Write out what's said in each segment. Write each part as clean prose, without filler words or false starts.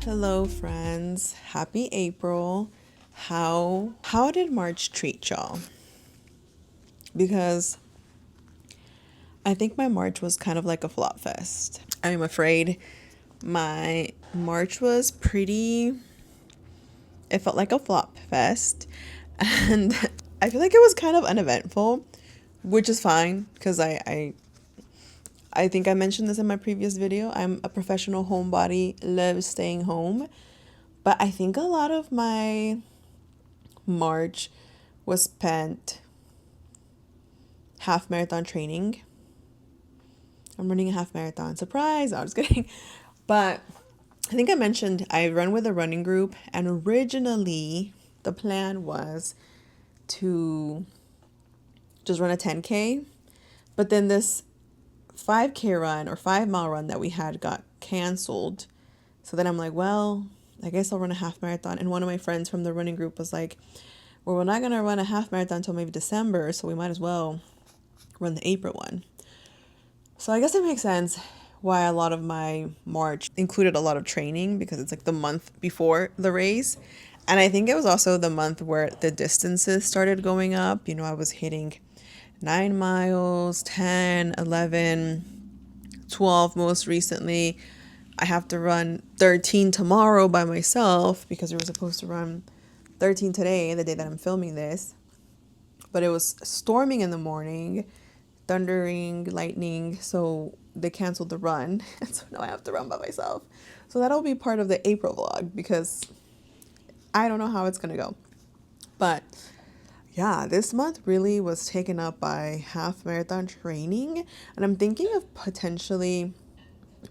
Hello friends, happy April. How did March treat y'all? Because I think my March was kind of like a flop fest. I'm afraid my March was it felt like a flop fest, and I feel like it was kind of uneventful, which is fine because I think I mentioned this in my previous video. I'm a professional homebody, live staying home. But I think a lot of my March was spent half marathon training. I'm running a half marathon. Surprise! No, I'm just kidding. But I think I mentioned I run with a running group, and originally the plan was to just run a 10K. But then this 5K run or 5 mile run that we had got canceled. So then I'm like, well, I guess I'll run a half marathon. And one of my friends from the running group was like, well, we're not going to run a half marathon until maybe December, so we might as well run the April one. So I guess it makes sense why a lot of my March included a lot of training, because it's like the month before the race. And I think it was also the month where the distances started going up. You know, I was hitting 9 miles, 10, 11, 12 most recently. I have to run 13 tomorrow by myself because we were supposed to run 13 today, the day that I'm filming this. But it was storming in the morning, thundering, lightning, so they canceled the run. And so now I have to run by myself. So that'll be part of the April vlog because I don't know how it's going to go. But yeah, this month really was taken up by half marathon training. And I'm thinking of potentially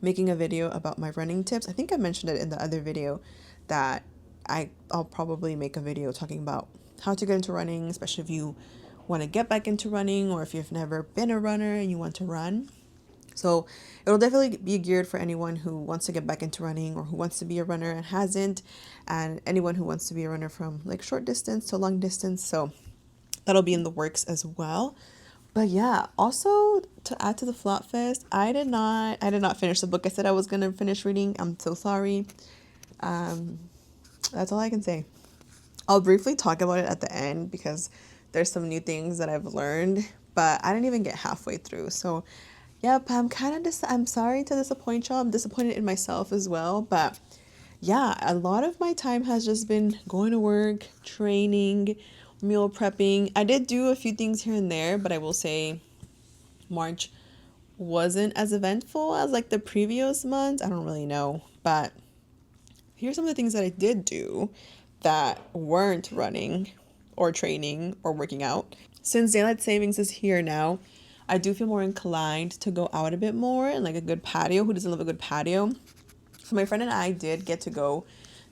making a video about my running tips. I think I mentioned it in the other video that I'll probably make a video talking about how to get into running, especially if you want to get back into running or if you've never been a runner and you want to run. So it'll definitely be geared for anyone who wants to get back into running or who wants to be a runner and hasn't, and anyone who wants to be a runner from like short distance to long distance. So that'll be in the works as well. But yeah, also to add to the flop fest, I did not finish the book I said I was gonna finish reading. I'm so sorry. That's all I can say. I'll briefly talk about it at the end because there's some new things that I've learned, but I didn't even get halfway through. So yep, I'm sorry to disappoint y'all. I'm disappointed in myself as well. But yeah, a lot of my time has just been going to work, training, meal prepping. I did do a few things here and there, but I will say March wasn't as eventful as like the previous months. I don't really know, but here's some of the things that I did do that weren't running or training or working out. Since daylight savings is here now, I do feel more inclined to go out a bit more and like a good patio. Who doesn't love a good patio? So my friend and I did get to go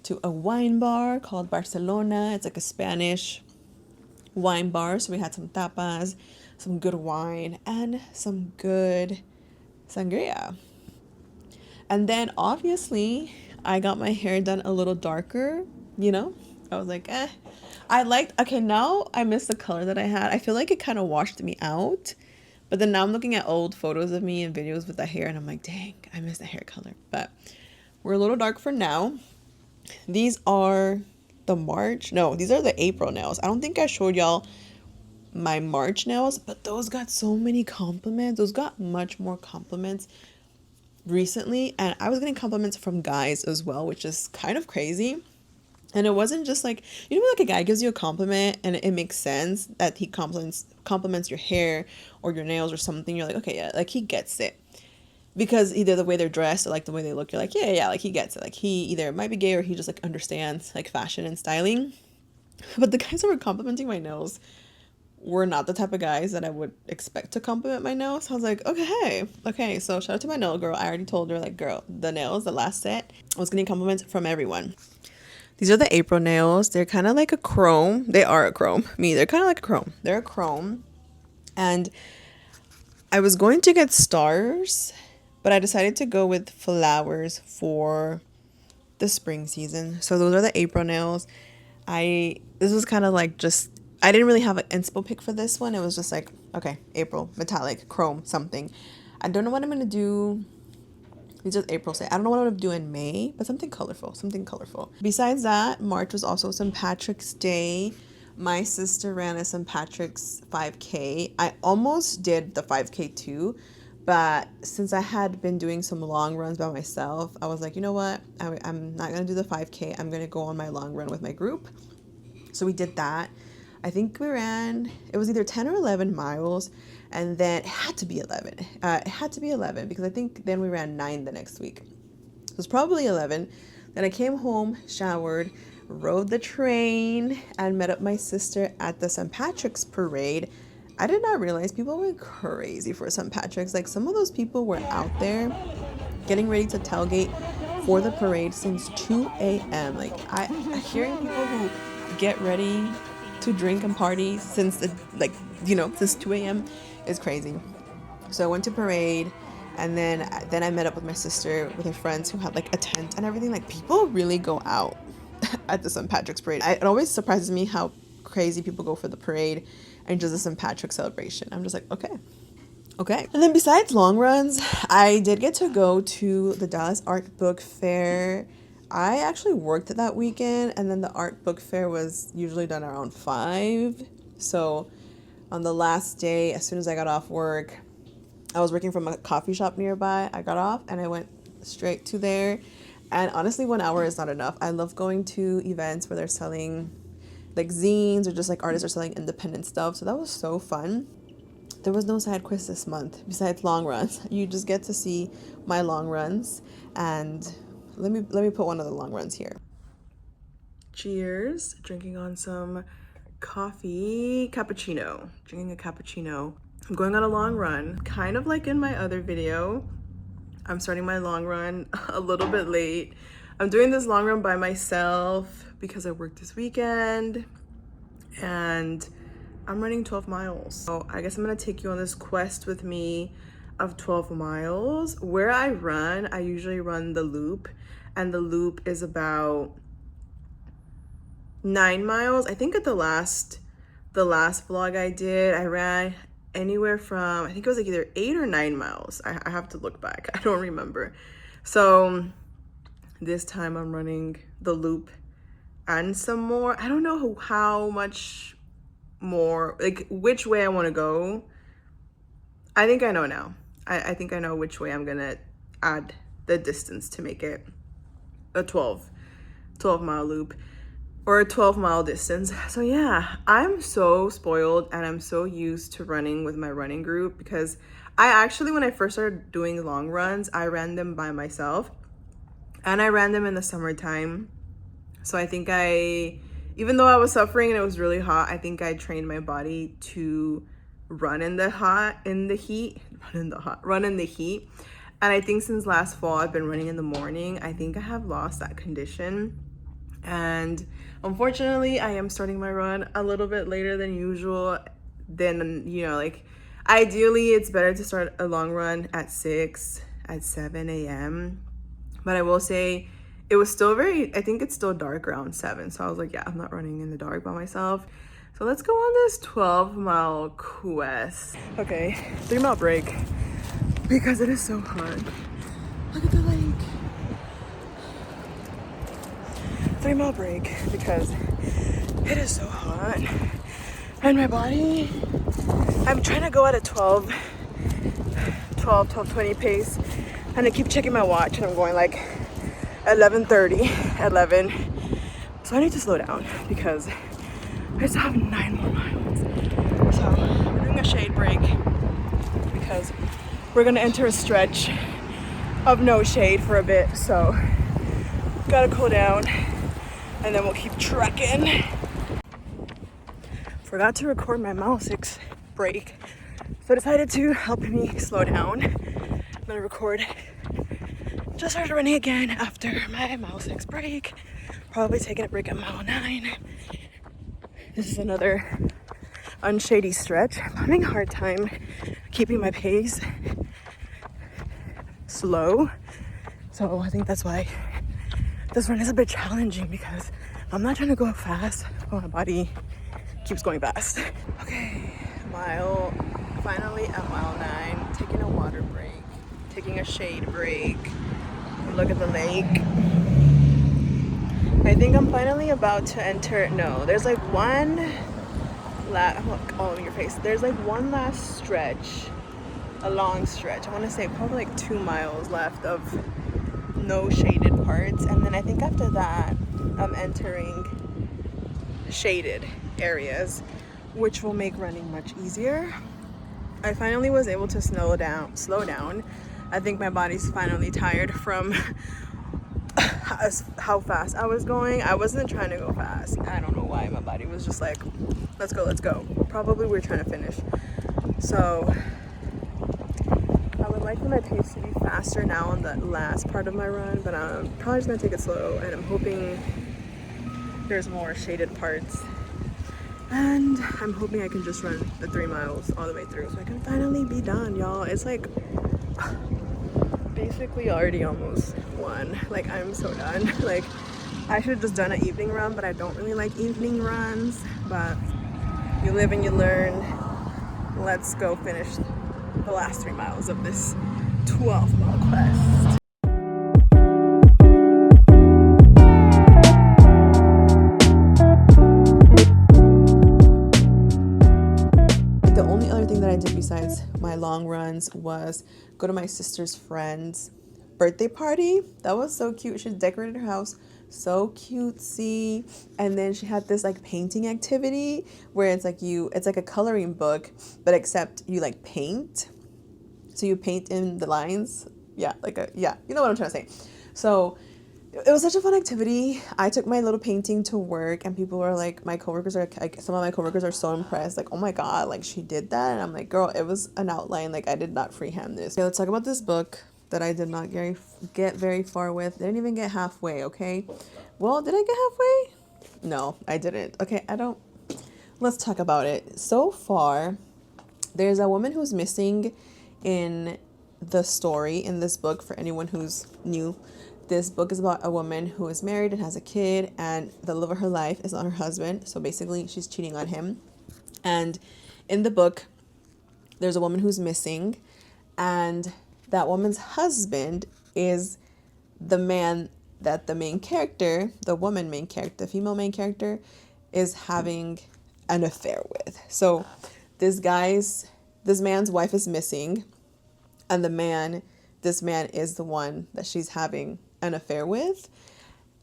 to a wine bar called Barcelona. It's like a Spanish wine bar. So we had some tapas, some good wine, and some good sangria. And then obviously I got my hair done a little darker, you know? I was like, okay, now I miss the color that I had. I feel like it kind of washed me out. But then now I'm looking at old photos of me and videos with the hair and I'm like, dang, I miss the hair color. But we're a little dark for now. These are these are the April nails. I don't think I showed y'all my March nails, but those got so many compliments. Those got much more compliments recently, and I was getting compliments from guys as well, which is kind of crazy. And it wasn't just like, you know, like a guy gives you a compliment and it makes sense that he compliments your hair or your nails or something. You're like, okay, yeah, like he gets it. Because either the way they're dressed or like the way they look, you're like, yeah, like he gets it. Like he either might be gay or he just like understands like fashion and styling. But the guys that were complimenting my nails were not the type of guys that I would expect to compliment my nails. I was like, okay, so shout out to my nail girl. I already told her, like, girl, the nails, the last set, I was getting compliments from everyone. These are the April nails. They're kind of like a chrome. They are a chrome. They're kind of like a chrome. They're a chrome. And I was going to get stars, but I decided to go with flowers for the spring season. So those are the April nails. This was kind of like just, I didn't really have an inspo pick for this one. It was just like, okay, April, metallic, chrome, something. I don't know what I'm going to do These are April say. I don't know what I'm gonna do in May, but something colorful, something colorful. Besides that, March was also St. Patrick's Day. My sister ran a St. Patrick's 5K. I almost did the 5K too, but since I had been doing some long runs by myself, I was like, you know what? I'm not gonna do the 5K. I'm gonna go on my long run with my group. So we did that. I think we ran, it was either 10 or 11 miles, and then it had to be 11. It had to be 11 because I think then we ran 9 the next week. So it was probably 11. Then I came home, showered, rode the train, and met up my sister at the St. Patrick's parade. I did not realize people were crazy for St. Patrick's. Like, some of those people were out there getting ready to tailgate for the parade since 2 a.m. Like, hearing people who get ready to drink and party since since 2 a.m. is crazy. So I went to parade, and then I met up with my sister with her friends who had like a tent and everything. Like, people really go out at the St. Patrick's parade. It always surprises me how crazy people go for the parade and just the St. Patrick's celebration. I'm just like, okay. And then besides long runs, I did get to go to the Dallas Art Book Fair. I actually worked that weekend, and then the art book fair was usually done around 5. So on the last day, as soon as I got off work, I was working from a coffee shop nearby. I got off and I went straight to there. And honestly, 1 hour is not enough. I love going to events where they're selling like zines or just like artists are selling independent stuff. So that was so fun. There was no side quiz this month besides long runs. You just get to see my long runs, and let me put one of the long runs here. Cheers. Drinking on some coffee cappuccino. Drinking a cappuccino. I'm going on a long run, kind of like in my other video. I'm starting my long run a little bit late. I'm doing this long run by myself because I worked this weekend, and I'm running 12 miles. So I guess I'm gonna take you on this quest with me of 12 miles. Where I run, I usually run the loop, and the loop is about 9 miles. I think at the last vlog I did, I ran anywhere from, I think it was like either 8 or 9 miles. I have to look back. I don't remember. So this time I'm running the loop and some more. I don't know how much more, like which way I want to go. I think I know now. I think I know which way I'm gonna add the distance to make it a 12 mile loop or a 12-mile distance. So yeah, I'm so spoiled and I'm so used to running with my running group, because I actually, when I first started doing long runs, I ran them by myself, and I ran them in the summertime. So I think even though I was suffering and it was really hot, I think I trained my body to run in the heat. And I think since last fall, I've been running in the morning. I think I have lost that condition. And unfortunately, I am starting my run a little bit later than usual. Then, like ideally it's better to start a long run at 7 a.m. But I will say it was still I think it's still dark around 7. So I was like, yeah, I'm not running in the dark by myself. So let's go on this 12-mile quest. Okay, 3-mile break because it is so hot. Look at the lake. 3-mile break because it is so hot. And my body, I'm trying to go at a 12:20 pace. And I keep checking my watch and I'm going like 11:30, 11. So I need to slow down because I still have 9 more miles. So we're doing a shade break because we're gonna enter a stretch of no shade for a bit. So gotta cool down and then we'll keep trekking. Forgot to record my mile 6 break. So I decided to help me slow down. I'm gonna record. Just started running again after my mile 6 break. Probably taking a break at mile 9. This is another unshady stretch. I'm having a hard time keeping my pace slow. So I think that's why this run is a bit challenging, because I'm not trying to go fast, but my body keeps going fast. Okay, finally at mile 9, taking a water break, taking a shade break. Look at the lake. I think I'm finally about to enter. No, there's like one look all in your face. There's like one last stretch, a long stretch. I want to say probably like 2 miles left of no shaded parts, and then I think after that I'm entering shaded areas, which will make running much easier. I finally was able to slow down. I think my body's finally tired from how fast I was going. I wasn't trying to go fast. I don't know why. My body was just like, let's go. Probably we were trying to finish. So I would like for my pace to be faster now on the last part of my run, but I'm probably just gonna take it slow, and I'm hoping there's more shaded parts. And I'm hoping I can just run the 3 miles all the way through so I can finally be done, y'all. It's like basically already almost won. Like, I'm so done. Like, I should have just done an evening run, but I don't really like evening runs. But you live and you learn. Let's go finish the last 3 miles of this 12-mile quest. The only other thing that I did besides my long runs was go to my sister's friend's birthday party. That was so cute. She decorated her house so cutesy, and then she had this like painting activity where it's like a coloring book, but except you like paint. So you paint in the lines. Yeah, you know what I'm trying to say. So it was such a fun activity. I took my little painting to work, and people were like, some of my coworkers are so impressed, like, oh my god, like she did that. And I'm like, girl, it was an outline, like I did not freehand this. Okay, let's talk about this book that I did not get very far with. Didn't even get halfway. Okay, well, did I get halfway? No, I didn't. Okay, let's talk about it. So far, there's a woman who's missing in the story in this book. For anyone who's new, this book is about a woman who is married and has a kid, and the love of her life is on her husband. So basically, she's cheating on him. And in the book, there's a woman who's missing, and that woman's husband is the man that the main character, the female main character, is having an affair with. So this man's wife is missing, and this man is the one that she's having an affair with.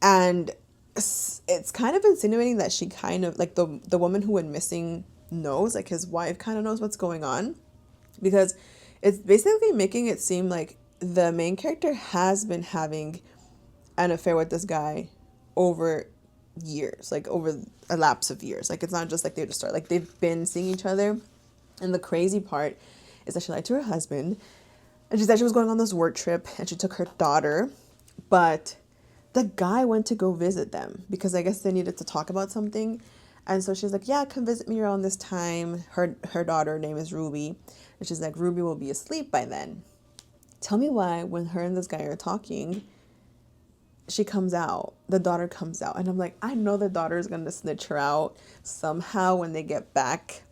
And it's kind of insinuating that she kind of, like, the woman who went missing knows, like his wife kind of knows what's going on, because it's basically making it seem like the main character has been having an affair with this guy over years, like over a lapse of years. Like, it's not just like they just started, like they've been seeing each other. And the crazy part is that she lied to her husband, and she said she was going on this work trip and she took her daughter, but the guy went to go visit them because I guess they needed to talk about something. And so she's like, yeah, come visit me around this time. Her daughter name is Ruby. And she's like, Ruby will be asleep by then. Tell me why when her and this guy are talking, the daughter comes out. And I'm like, I know the daughter is going to snitch her out somehow when they get back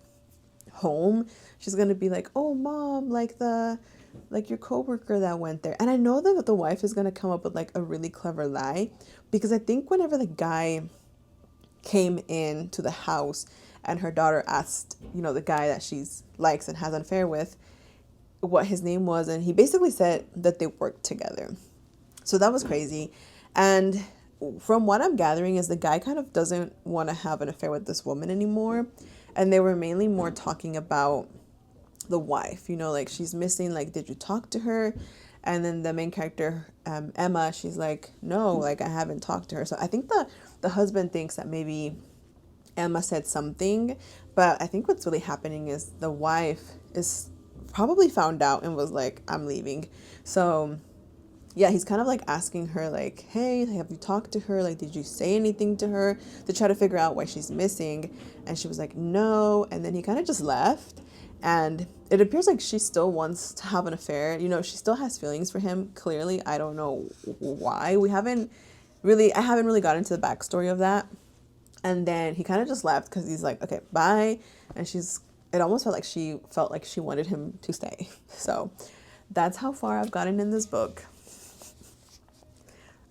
home. She's going to be like, oh, mom, like your coworker that went there. And I know that the wife is going to come up with like a really clever lie, because I think whenever the guy came in to the house and her daughter asked, the guy that she's likes and has an affair with, what his name was, and he basically said that they worked together. So that was crazy. And from what I'm gathering is the guy kind of doesn't want to have an affair with this woman anymore. And they were mainly more talking about the wife, like she's missing, like, did you talk to her? And then the main character, Emma, she's like, no, like I haven't talked to her. So I think the husband thinks that maybe Emma said something, but I think what's really happening is the wife is probably found out and was like, I'm leaving. So yeah, he's kind of like asking her like, hey, have you talked to her? Like, did you say anything to her to try to figure out why she's missing? And she was like, no. And then he kind of just left. And it appears like she still wants to have an affair. She still has feelings for him. Clearly, I don't know why. I haven't really gotten into the backstory of that. And then he kind of just left because he's like, okay, bye. And it almost felt like she wanted him to stay. So that's how far I've gotten in this book.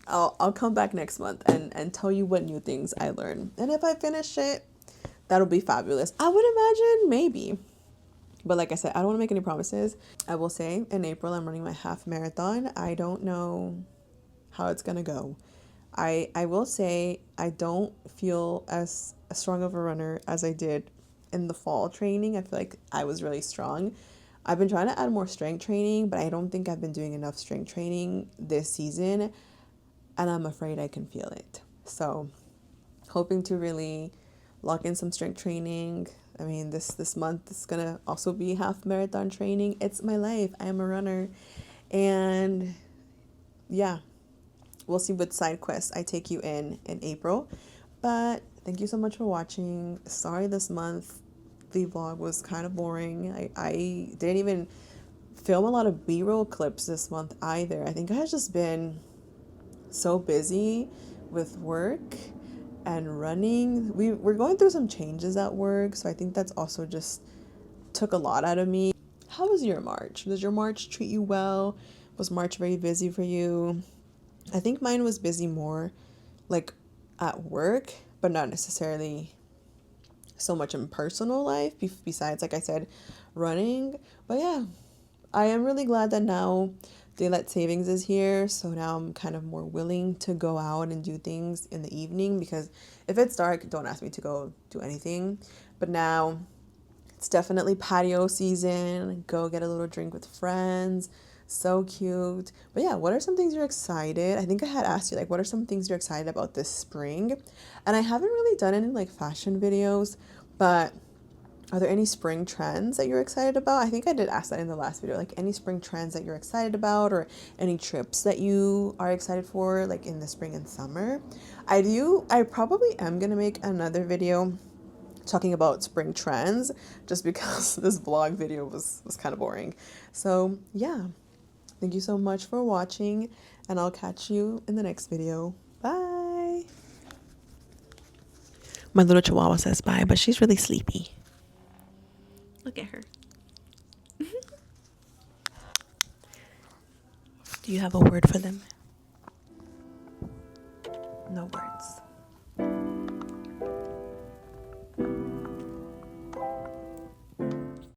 I'll come back next month and tell you what new things I learned. And if I finish it, that'll be fabulous. I would imagine maybe. But like I said, I don't want to make any promises. I will say in April I'm running my half marathon. I don't know how it's gonna go. I will say I don't feel as strong of a runner as I did in the fall training. I feel like I was really strong. I've been trying to add more strength training, but I don't think I've been doing enough strength training this season, and I'm afraid I can feel it. So, hoping to really lock in some strength training. I mean, this month is gonna also be half marathon training. It's my life. I am a runner, and yeah, we'll see what side quests I take you in April. But thank you so much for watching. Sorry this month the vlog was kind of boring. I didn't even film a lot of B-roll clips this month either. I think I had just been so busy with work and running. We're going through some changes at work, so I think that's also just took a lot out of me. How was your March? Did your March treat you well? Was March very busy for you? I think mine was busy more like at work, but not necessarily so much in personal life besides, like I said, running. But yeah, I am really glad that now daylight savings is here, so now I'm kind of more willing to go out and do things in the evening, because if it's dark, don't ask me to go do anything. But now it's definitely patio season. Go get a little drink with friends. So cute. But yeah, what are some things you're excited? I think I had asked you, like, what are some things you're excited about this spring? And I haven't really done any like fashion videos, but are there any spring trends that you're excited about? I think I did ask that in the last video, like any spring trends that you're excited about, or any trips that you are excited for, like in the spring and summer. I probably am gonna make another video talking about spring trends, just because this vlog video was kind of boring. So yeah, thank you so much for watching, and I'll catch you in the next video. Bye. My little chihuahua says bye, but she's really sleepy. Look at her. Do you have a word for them?